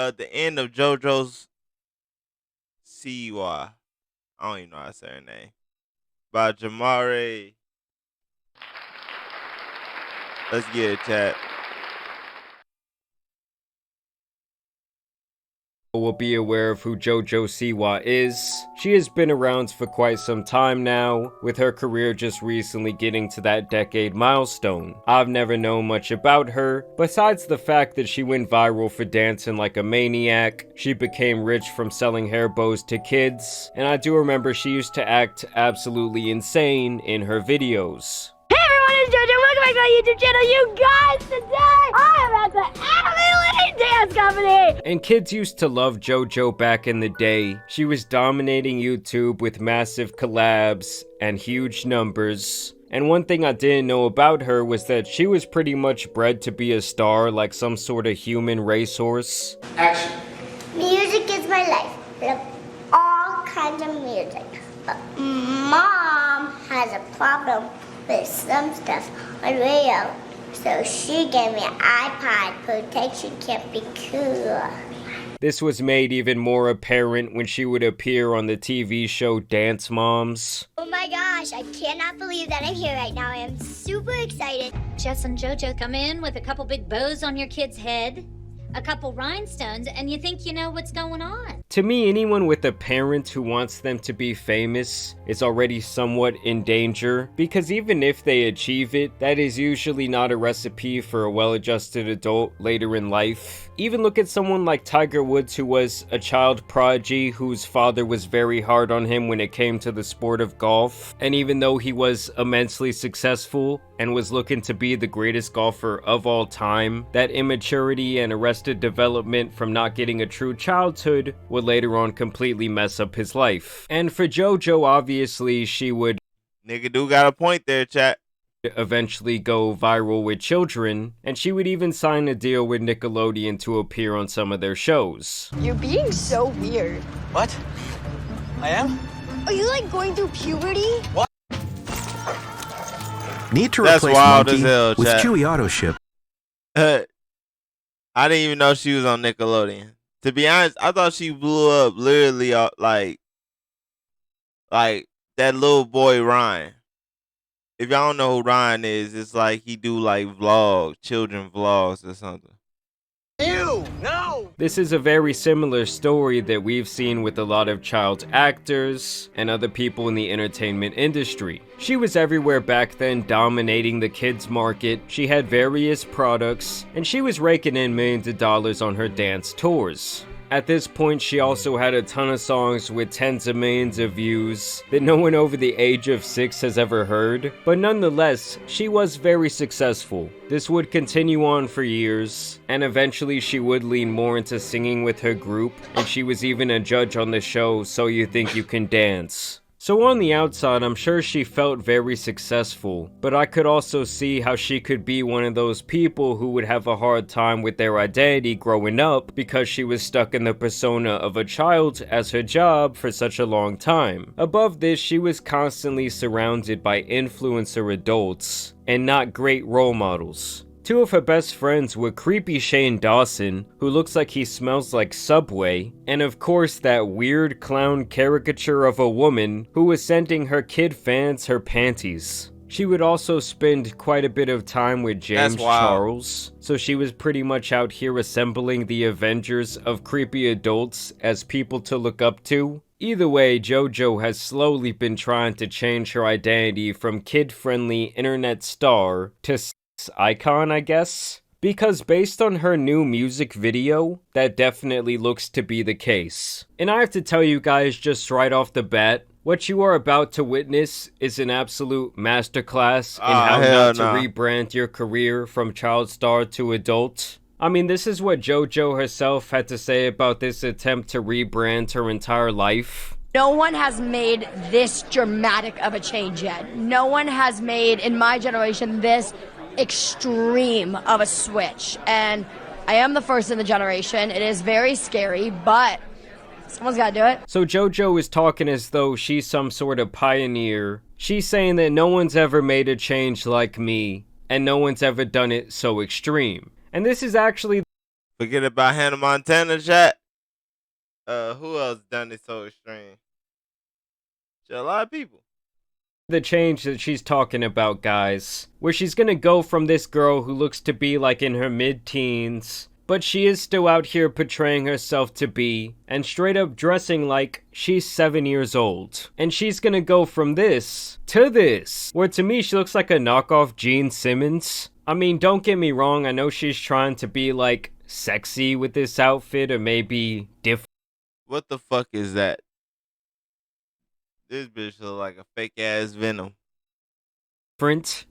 the end of Jojo's Siwa. I don't even know how to say her name. By Jamare. Let's get it, chat. Will be aware of who Jojo Siwa is. She has been around for quite some time now, with her career just recently getting to that decade milestone. I've never known much about her, besides the fact that she went viral for dancing like a maniac, she became rich from selling hair bows to kids, and I do remember she used to act absolutely insane in her videos. Hey everyone, it's Jojo. Welcome back to my YouTube channel. You guys, today I am at the Emily Dance Company. And kids used to love Jojo back in the day. She was dominating YouTube with massive collabs and huge numbers. And one thing I didn't know about her was that she was pretty much bred to be a star, like some sort of human racehorse. Action. Music is my life. I love all kinds of music. But Mom has a problem with some stuff on radio. So she gave me an iPod. Protection can't be cool. This was made even more apparent when she would appear on the TV show Dance Moms. Oh my gosh, I cannot believe that I'm here right now. I am super excited. Jess and Jojo come in with a couple big bows on your kid's head, a couple rhinestones, and you think you know what's going on. To me, anyone with a parent who wants them to be famous is already somewhat in danger, because even if they achieve it, that is usually not a recipe for a well-adjusted adult later in life. Even look at someone like Tiger Woods, who was a child prodigy whose father was very hard on him when it came to the sport of golf, and even though he was immensely successful and was looking to be the greatest golfer of all time, that immaturity and arrested development from not getting a true childhood would later on completely mess up his life. And for Jojo, obviously, she would Nigga do got a point there, chat. eventually go viral with children, and she would even sign a deal with Nickelodeon to appear on some of their shows. You're being so weird. What? I am? Are you like going through puberty? Need to That's replace wild Monkey as hell, with chat. Chewy Auto Ship. I didn't even know she was on Nickelodeon. To be honest, I thought she blew up literally like that little boy Ryan. If y'all don't know who Ryan is, it's like he do like vlogs, children vlogs or something. Ew, no! This is a very similar story that we've seen with a lot of child actors and other people in the entertainment industry. She was everywhere back then, dominating the kids market. She had various products, and she was raking in millions of dollars on her dance tours. At this point, she also had a ton of songs with tens of millions of views that no one over the age of 6 has ever heard, but nonetheless, she was very successful. This would continue on for years, and eventually she would lean more into singing with her group, and she was even a judge on the show So You Think You Can Dance. So on the outside, I'm sure she felt very successful, but I could also see how she could be one of those people who would have a hard time with their identity growing up because she was stuck in the persona of a child as her job for such a long time. Above this, she was constantly surrounded by influencer adults and not great role models. Two of her best friends were creepy Shane Dawson, who looks like he smells like Subway, and of course that weird clown caricature of a woman who was sending her kid fans her panties. She would also spend quite a bit of time with James Charles, so she was pretty much out here assembling the Avengers of creepy adults as people to look up to. Either way, Jojo has slowly been trying to change her identity from kid-friendly internet star to icon, I guess, because based on her new music video, that definitely looks to be the case. And I have to tell you guys just right off the bat, what you are about to witness is an absolute masterclass in how not to rebrand your career from child star to adult. I mean, this is what Jojo herself had to say about this attempt to rebrand her entire life. No one has made this dramatic of a change yet. No one has made, in my generation, this extreme of a switch, and I am the first in the generation. It is very scary, but someone's gotta do it. So Jojo is talking as though she's some sort of pioneer. She's saying that no one's ever made a change like me, and no one's ever done it so extreme. And this is actually Forget about Hannah Montana, chat. Who else done it so extreme? A lot of people. The change that she's talking about, guys, where she's gonna go from this girl who looks to be like in her mid-teens, but she is still out here portraying herself to be, and straight up dressing like she's 7 years old. And she's gonna go from this to this, where to me she looks like a knockoff Gene Simmons. I mean, don't get me wrong, I know she's trying to be like sexy with this outfit, or maybe different. What the fuck is that? This bitch look like a fake ass Venom.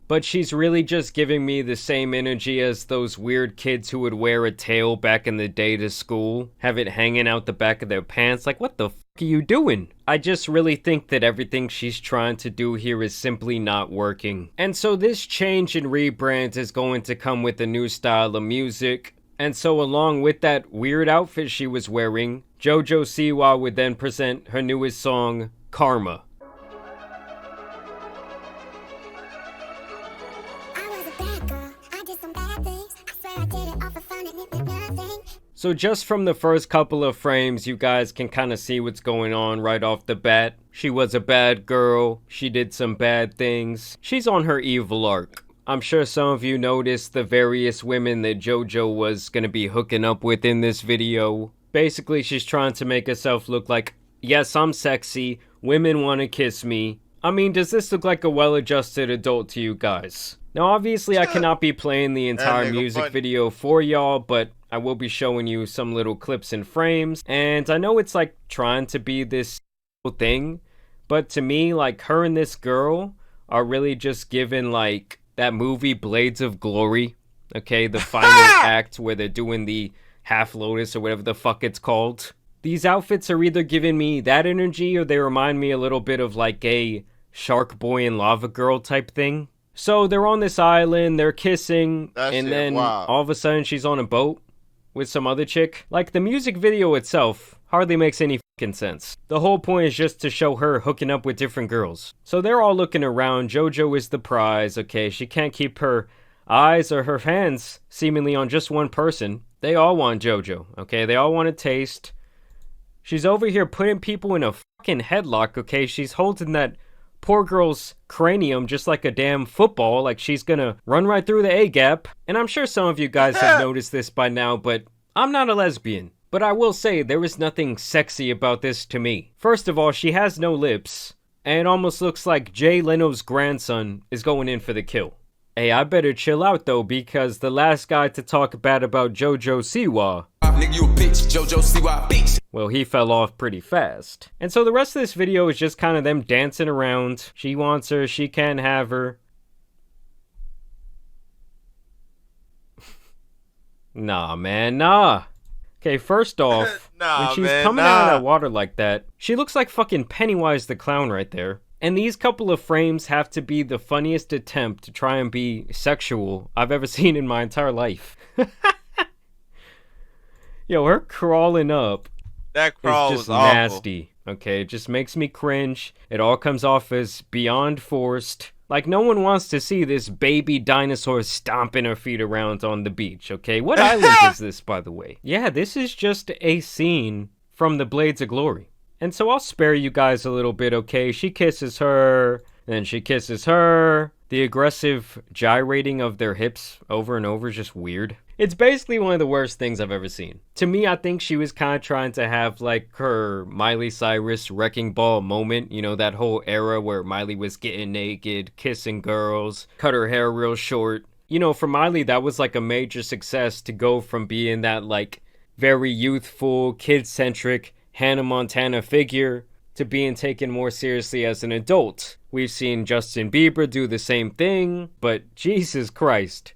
But she's really just giving me the same energy as those weird kids who would wear a tail back in the day to school, have it hanging out the back of their pants. Like, what the fuck are you doing? I just really think that everything she's trying to do here is simply not working. And so this change and rebrand is going to come with a new style of music. And so along with that weird outfit she was wearing, Jojo Siwa would then present her newest song, Karma. So just from the first couple of frames, you guys can kind of see what's going on right off the bat. She was a bad girl, she did some bad things, she's on her evil arc. I'm sure some of you noticed the various women that Jojo was gonna be hooking up with in this video. Basically, she's trying to make herself look like, yes, I'm sexy, women want to kiss me. I mean, does this look like a well-adjusted adult to you guys? Now, obviously, I cannot be playing the entire music video for y'all, but I will be showing you some little clips and frames. And I know it's like trying to be this thing, but to me, like, her and this girl are really just given like that movie Blades of Glory. Okay, the final act where they're doing the Half Lotus or whatever the fuck it's called. These outfits are either giving me that energy or they remind me a little bit of like a Shark Boy and Lava Girl type thing. So they're on this island, they're kissing, and then all of a sudden she's on a boat with some other chick. Like, the music video itself hardly makes any fucking sense. The whole point is just to show her hooking up with different girls. So they're all looking around, Jojo is the prize, okay? She can't keep her eyes or her hands seemingly on just one person. They all want Jojo, okay? They all want a taste. She's over here putting people in a fucking headlock, okay? She's holding that poor girl's cranium just like a damn football, like she's gonna run right through the A-gap. And I'm sure some of you guys have noticed this by now, but I'm not a lesbian. But I will say, there is nothing sexy about this to me. First of all, she has no lips, and it almost looks like Jay Leno's grandson is going in for the kill. Hey, I better chill out though, because the last guy to talk bad about Jojo Siwa, nigga, you a bitch, Jojo Siwa, bitch. Well, he fell off pretty fast. And so the rest of this video is just kind of them dancing around. She wants her, she can't have her. Nah, man, nah. Okay, first off, when she's coming out of that water like that, she looks like fucking Pennywise the Clown right there. And these couple of frames have to be the funniest attempt to try and be sexual I've ever seen in my entire life. Yo, her crawling up that crawl is just was awful. nasty. Okay, it just makes me cringe. It all comes off as beyond forced. Like, no one wants to see this baby dinosaur stomping her feet around on the beach, okay? What island is this, by the way? Yeah, this is just a scene from the Blades of Glory. And so I'll spare you guys a little bit, okay? She kisses her, then she kisses her. The aggressive gyrating of their hips over and over is just weird. It's basically one of the worst things I've ever seen. To me, I think she was kind of trying to have like her Miley Cyrus Wrecking Ball moment. You know, that whole era where Miley was getting naked, kissing girls, cut her hair real short. You know, for Miley, that was like a major success to go from being that like very youthful, kid-centric Hannah Montana figure to being taken more seriously as an adult. We've seen Justin Bieber do the same thing, but Jesus Christ.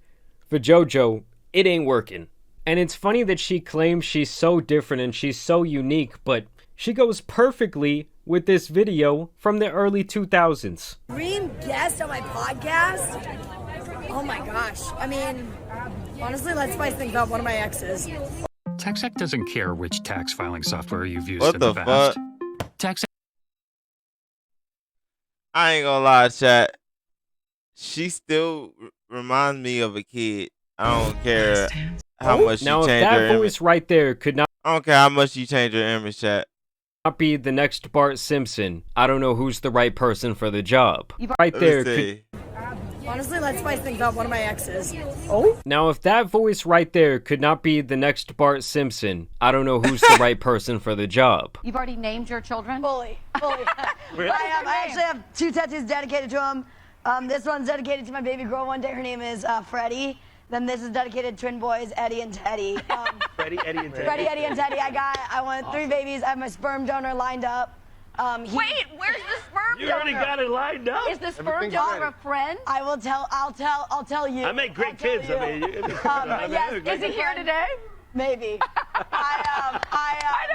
For Jojo, it ain't working. And it's funny that she claims she's so different and she's so unique, but she goes perfectly with this video from the early 2000s. Dream guest on my podcast? Oh my gosh. I mean, honestly, let's spice things up. One of my exes. TaxAct doesn't care which tax filing software you've used What in the the past. TaxAct. I ain't gonna lie, chat. She still reminds me of a kid. I don't care how much you Now, if change that your image. voice right there could not I don't care how much you change your image, chat. be the next Bart Simpson, I don't know who's the right person for the job. Right Let me there could see. Honestly, let's spice things up. One of my exes. Now, if that voice right there could not be the next Bart Simpson, I don't know who's the right person for the job. You've already named your children? Fully. I actually have 2 tattoos dedicated to him. This one's dedicated to my baby girl one day. Her name is Freddie. Then this is dedicated to twin boys, Eddie and Teddy. Freddie, Eddie, and Teddy. Freddie, Eddie, and Teddy. I want 3 babies. I have my sperm donor lined up. Wait, where's the sperm You donor? already got it lined up. Is the sperm donor a friend? I'll tell you. I make great kids. You. I mean, Yes, Is he here today? Maybe.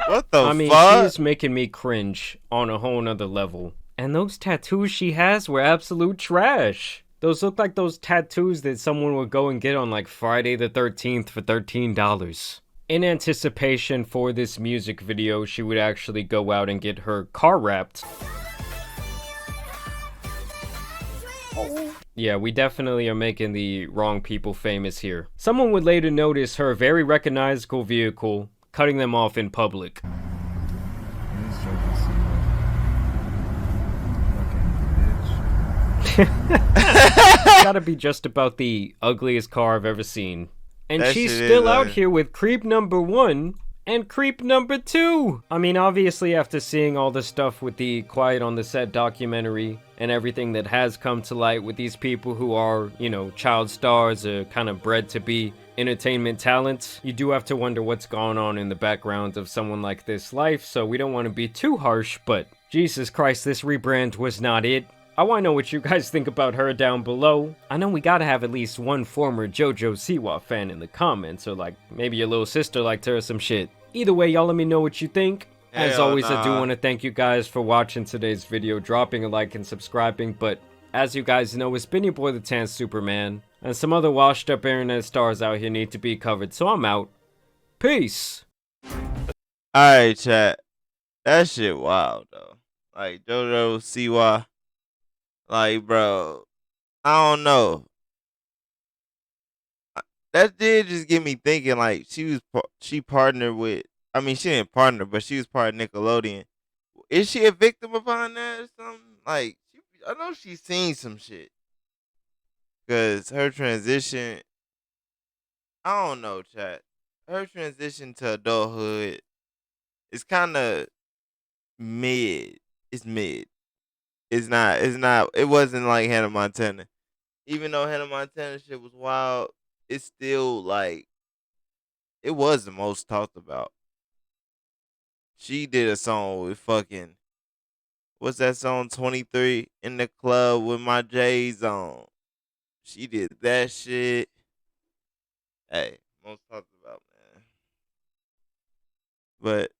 What the I mean, fuck? she is making me cringe on a whole nother level. And those tattoos she has were absolute trash. Those look like those tattoos that someone would go and get on like Friday the 13th for $13. In anticipation for this music video, she would actually go out and get her car wrapped. Yeah, we definitely are making the wrong people famous here. Someone would later notice her very recognizable vehicle, cutting them off in public. Gotta be just about the ugliest car I've ever seen. And That she's shit still is out ugly. here with creep number 1 and creep number 2. I mean, obviously after seeing all the stuff with the Quiet on the Set documentary and everything that has come to light with these people who are, you know, child stars or kind of bred to be entertainment talents, you do have to wonder what's going on in the background of someone like this life, so we don't want to be too harsh, but Jesus Christ, this rebrand was not it. I want to know what you guys think about her down below. I know we gotta have at least one former Jojo Siwa fan in the comments, or like maybe your little sister liked her or some shit. Either way, y'all let me know what you think. As Hell always, I do nah. want to thank you guys for watching today's video, dropping a like and subscribing, but as you guys know, it's been your boy the Tan Superman, and some other washed up internet stars out here need to be covered, so I'm out. Peace! Alright, chat. That shit wild, though. Like, Jojo, Siwa. Like, bro. I don't know. That did just get me thinking, like, she partnered with, I mean, she didn't partner, but she was part of Nickelodeon. Is she a victim upon that or something? Like, I know she's seen some shit. Because her transition, I don't know, chat. Her transition to adulthood is kind of mid. It's mid. It wasn't like Hannah Montana. Even though Hannah Montana shit was wild, it's still like, it was the most talked about. She did a song with fucking, what's that song, 23 in the club with my J's on. She did that shit. Hey, most talked about, man. But